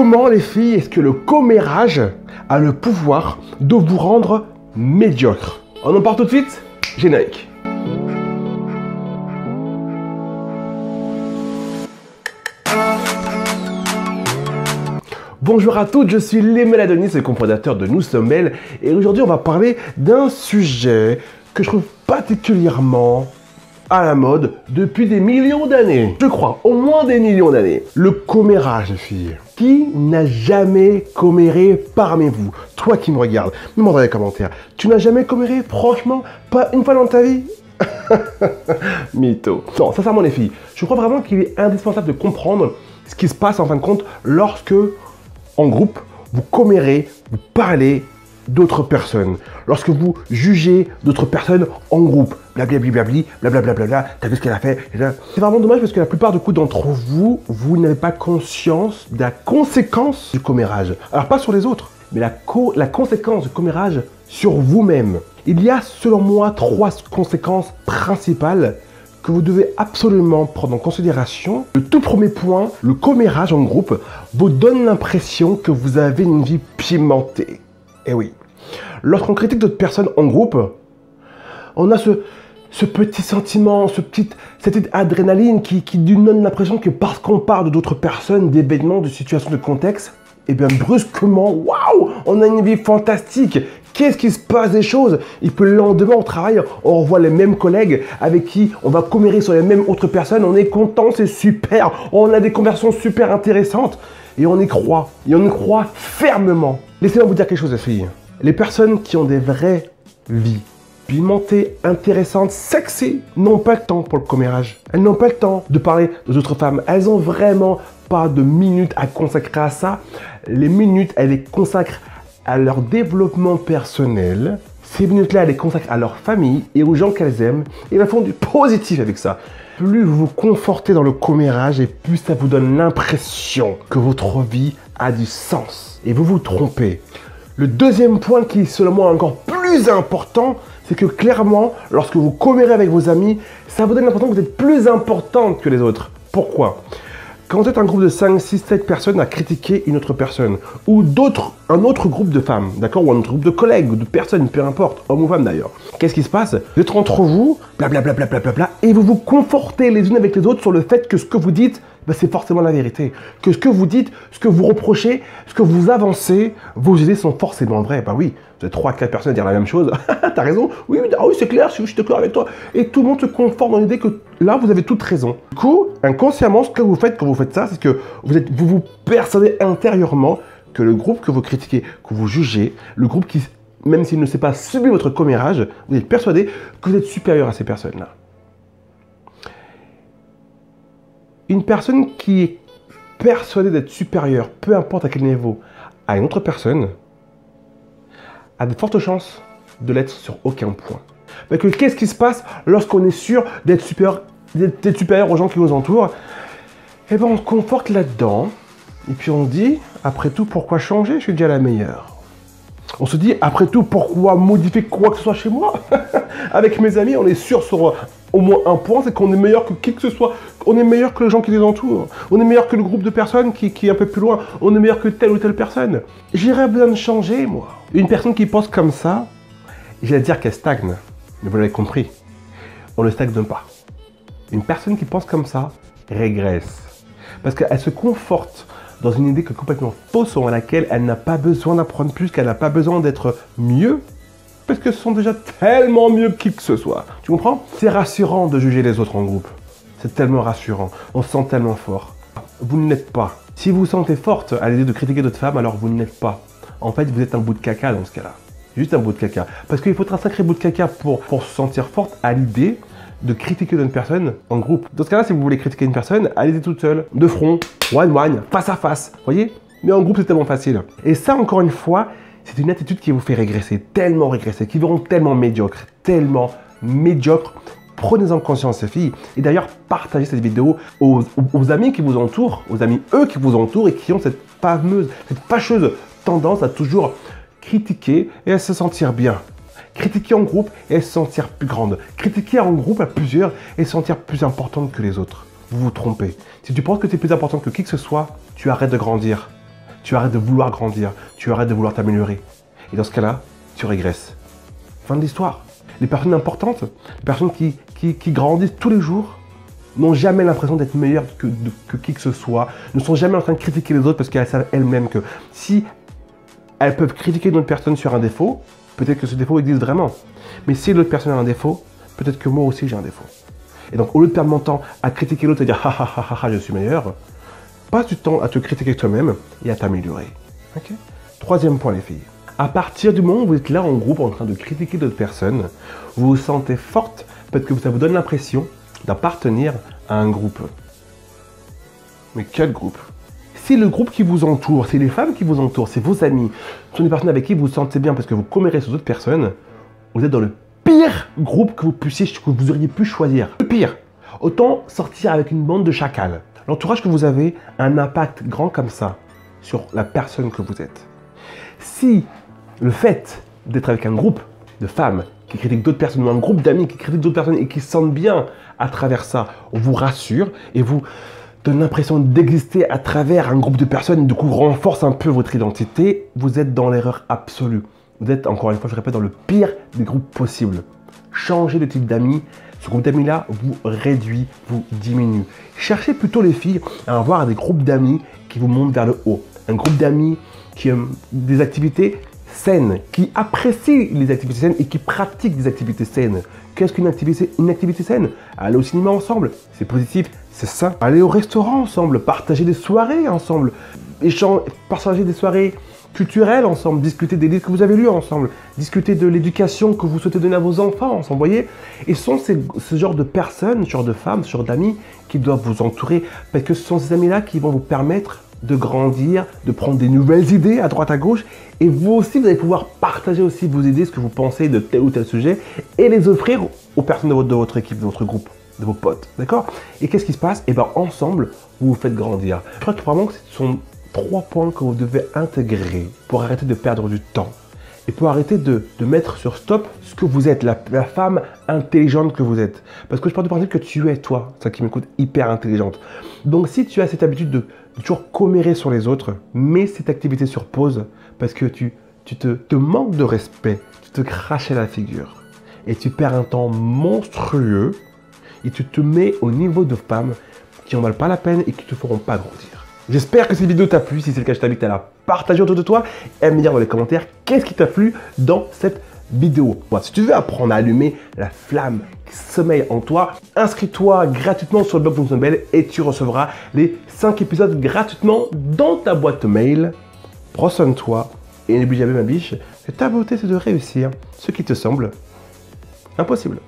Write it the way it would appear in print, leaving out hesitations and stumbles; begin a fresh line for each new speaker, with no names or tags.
Comment les filles, est-ce que le commérage a le pouvoir de vous rendre médiocre? On en part tout de suite, générique. Bonjour à toutes, je suis Lémel Adonis, le cofondateur de Nous Sommes Belles, et aujourd'hui on va parler d'un sujet que je trouve particulièrement à la mode depuis des millions d'années. Je crois, au moins des millions d'années. Le commérage, filles. Qui n'a jamais comméré parmi vous? Toi qui me regardes, mets-moi dans les commentaires. Tu n'as jamais comméré? Franchement, pas une fois dans ta vie? Mytho. Non, sincèrement les filles, je crois vraiment qu'il est indispensable de comprendre ce qui se passe en fin de compte lorsque, en groupe, vous commérez, vous parlez d'autres personnes. Lorsque vous jugez d'autres personnes en groupe, blablabli, blablabla, t'as vu ce qu'elle a fait? C'est vraiment dommage parce que la plupart d'entre vous, vous n'avez pas conscience de la conséquence du commérage. Alors pas sur les autres, mais la conséquence du commérage sur vous-même. Il y a selon moi 3 conséquences principales que vous devez absolument prendre en considération. Le tout premier point, le commérage en groupe vous donne l'impression que vous avez une vie pimentée. Eh oui, lorsqu'on critique d'autres personnes en groupe, on a ce petit sentiment, cette petite adrénaline qui nous donne l'impression que parce qu'on parle d'autres personnes, d'événements, de situations, de contexte, et bien brusquement, waouh, on a une vie fantastique. Qu'est-ce qui se passe des choses? Et puis le lendemain au travail, on revoit les mêmes collègues avec qui on va commérer sur les mêmes autres personnes. On est content, c'est super. On a des conversations super intéressantes. Et on y croit. Et on y croit fermement. Laissez-moi vous dire quelque chose, les filles. Les personnes qui ont des vraies vies pimentées, intéressantes, sexy, n'ont pas le temps pour le commérage. Elles n'ont pas le temps de parler aux autres femmes. Elles n'ont vraiment pas de minutes à consacrer à ça. Les minutes, elles les consacrent à leur développement personnel. Ces minutes-là, elles les consacrent à leur famille et aux gens qu'elles aiment. Et elles font du positif avec ça. Plus vous vous confortez dans le commérage et plus ça vous donne l'impression que votre vie a du sens. Et vous vous trompez. Le deuxième point qui est selon moi encore plus important, c'est que clairement, lorsque vous commérez avec vos amis, ça vous donne l'impression que vous êtes plus importante que les autres. Pourquoi ? Quand vous êtes un groupe de 5, 6, 7 personnes à critiquer une autre personne, ou un autre groupe de femmes, d'accord, ou un autre groupe de collègues, ou de personnes, peu importe, hommes ou femmes d'ailleurs, qu'est-ce qui se passe? Vous êtes entre vous, blablabla, et vous vous confortez les unes avec les autres sur le fait que ce que vous dites, ben, c'est forcément la vérité. Que ce que vous dites, ce que vous reprochez, ce que vous avancez, vos idées sont forcément vraies. Ben oui, vous êtes 3 à 4 personnes à dire la même chose. T'as raison, oui, c'est clair, je suis d'accord avec toi. Et tout le monde se conforte dans l'idée que là, vous avez toute raison. Du coup, inconsciemment, ce que vous faites quand vous faites ça, c'est que vous vous persuadez intérieurement que le groupe que vous critiquez, que vous jugez, le groupe qui, même s'il ne sait pas subir votre commérage, vous êtes persuadé que vous êtes supérieur à ces personnes-là. Une personne qui est persuadée d'être supérieure, peu importe à quel niveau, à une autre personne, a de fortes chances de l'être sur aucun point. Parce que qu'est-ce qui se passe lorsqu'on est sûr d'être supérieur aux gens qui nous entourent? Eh bien, on se conforte là-dedans, et puis on dit, après tout, pourquoi changer? Je suis déjà la meilleure. On se dit, après tout, pourquoi modifier quoi que ce soit chez moi? Avec mes amis, on est sûr sur au moins un point, c'est qu'on est meilleur que qui que ce soit. On est meilleur que les gens qui les entourent. On est meilleur que le groupe de personnes qui est un peu plus loin. On est meilleur que telle ou telle personne. J'aurais besoin de changer, moi. Une personne qui pense comme ça, j'allais dire qu'elle stagne. Mais vous l'avez compris, on ne stagne pas. Une personne qui pense comme ça régresse. Parce qu'elle se conforte dans une idée qui est complètement fausse, à laquelle elle n'a pas besoin d'apprendre plus, qu'elle n'a pas besoin d'être mieux, parce que ce sont déjà tellement mieux que qui que ce soit. Tu comprends? C'est rassurant de juger les autres en groupe. C'est tellement rassurant. On se sent tellement fort. Vous ne l'êtes pas. Si vous vous sentez forte à l'idée de critiquer d'autres femmes, alors vous ne l'êtes pas. En fait, vous êtes un bout de caca dans ce cas-là. Juste un bout de caca. Parce qu'il faut être un sacré bout de caca pour se sentir forte à l'idée de critiquer une personne en groupe. Dans ce cas-là, si vous voulez critiquer une personne, allez-y toute seule, de front, one, face à face, voyez? Mais en groupe, c'est tellement facile. Et ça, encore une fois, c'est une attitude qui vous fait régresser, qui vous rend tellement médiocre. Prenez-en conscience, les filles. Et d'ailleurs, partagez cette vidéo aux amis qui vous entourent, aux amis, eux, qui vous entourent et qui ont cette fâcheuse tendance à toujours critiquer et à se sentir bien. Critiquer en groupe et se sentir plus grande. Critiquer en groupe à plusieurs et se sentir plus importante que les autres. Vous vous trompez. Si tu penses que tu es plus important que qui que ce soit, tu arrêtes de grandir. tu arrêtes de vouloir grandir, tu arrêtes de vouloir t'améliorer. Et dans ce cas-là, tu régresses. Fin de l'histoire. Les personnes importantes, les personnes qui grandissent tous les jours, n'ont jamais l'impression d'être meilleures que qui que ce soit, ne sont jamais en train de critiquer les autres parce qu'elles savent elles-mêmes que si elles peuvent critiquer une autre personne sur un défaut, peut-être que ce défaut existe vraiment. Mais si l'autre personne a un défaut, peut-être que moi aussi j'ai un défaut. Et donc au lieu de perdre mon temps à critiquer l'autre et dire ha ha ha ha je suis meilleur, passe du temps à te critiquer toi-même et à t'améliorer. Okay. Troisième point les filles. À partir du moment où vous êtes là en groupe en train de critiquer d'autres personnes, vous vous sentez forte parce que ça vous donne l'impression d'appartenir à un groupe. Mais quel groupe? Si le groupe qui vous entoure, c'est les femmes qui vous entourent, c'est vos amis, ce sont des personnes avec qui vous vous sentez bien parce que vous commérez sur d'autres personnes, vous êtes dans le pire groupe que vous auriez pu choisir. Le pire. Autant sortir avec une bande de chacals. L'entourage que vous avez a un impact grand comme ça sur la personne que vous êtes. Si le fait d'être avec un groupe de femmes qui critiquent d'autres personnes, ou un groupe d'amis qui critiquent d'autres personnes et qui se sentent bien à travers ça, on vous rassure et vous donne l'impression d'exister à travers un groupe de personnes, du coup renforce un peu votre identité, vous êtes dans l'erreur absolue. Vous êtes, encore une fois, je répète, dans le pire des groupes possibles. Changez de type d'amis. Ce groupe d'amis-là vous réduit, vous diminue. Cherchez plutôt les filles à avoir des groupes d'amis qui vous montent vers le haut. Un groupe d'amis qui aiment des activités saines, qui apprécient les activités saines et qui pratiquent des activités saines. Qu'est-ce qu'une activité saine? Aller au cinéma ensemble, c'est positif, c'est ça. Aller au restaurant ensemble, partager des soirées ensemble, partager des soirées culturelles ensemble, discuter des livres que vous avez lus ensemble, discuter de l'éducation que vous souhaitez donner à vos enfants ensemble, voyez. Et ce sont ce genre de personnes, ce genre de femmes, ce genre d'amis qui doivent vous entourer parce que ce sont ces amis-là qui vont vous permettre de grandir, de prendre des nouvelles idées à droite à gauche et vous aussi, vous allez pouvoir partager aussi vos idées, ce que vous pensez de tel ou tel sujet et les offrir aux personnes de votre équipe, de votre groupe, de vos potes, d'accord? Et qu'est-ce qui se passe? Et bien ensemble, vous vous faites grandir. Je crois que vraiment que ce sont 3 points que vous devez intégrer pour arrêter de perdre du temps et pour arrêter de mettre sur stop ce que vous êtes, la femme intelligente que vous êtes. Parce que je pars du principe que tu es toi, ça qui m'écoute, hyper intelligente. Donc si tu as cette habitude de toujours commérer sur les autres, mets cette activité sur pause parce que tu te manques de respect, tu te craches à la figure et tu perds un temps monstrueux et tu te mets au niveau de femmes qui en valent pas la peine et qui te feront pas grandir. J'espère que cette vidéo t'a plu. Si c'est le cas, je t'invite à la partager autour de toi et à me dire dans les commentaires qu'est-ce qui t'a plu dans cette vidéo. Bon, si tu veux apprendre à allumer la flamme qui sommeille en toi, inscris-toi gratuitement sur le blog Fonctionne Belle et tu recevras les 5 épisodes gratuitement dans ta boîte mail. Prends soin de toi et n'oublie jamais, ma biche, que ta beauté c'est de réussir ce qui te semble impossible.